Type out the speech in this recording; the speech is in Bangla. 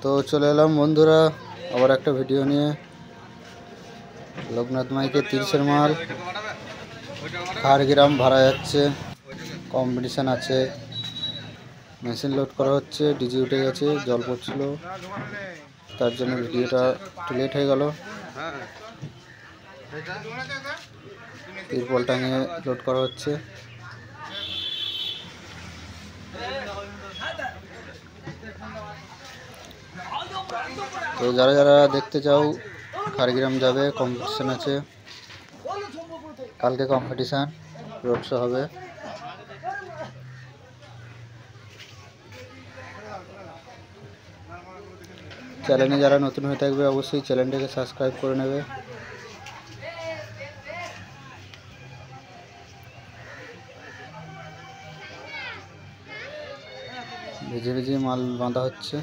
তো চলে এলাম বন্ধুরা আবার একটা ভিডিও নিয়ে। লোকনাথ মাইকে 30-এর মাল খাড়গ্রাম ভাড়া যাচ্ছে, কম্পিটিশান আছে, মেশিন লোড করা হচ্ছে, ডিজি উঠে গেছে, জল পড়ছিল, তার জন্য ভিডিওটা একটু লেট হয়ে গেল। তিরপল টাঙিয়ে লোড করা হচ্ছে। তো যারা যারা দেখতে চাও খাড়গ্রাম যাবে, কম্পিটিশান আছে, কালকে কম্পিটিশান, রোড শো হবে। চ্যানেলে যারা নতুন হয়ে থাকবে অবশ্যই চ্যানেলটাকে সাবস্ক্রাইব করে নেবে। ভিজে ভিজে মাল বাঁধা হচ্ছে।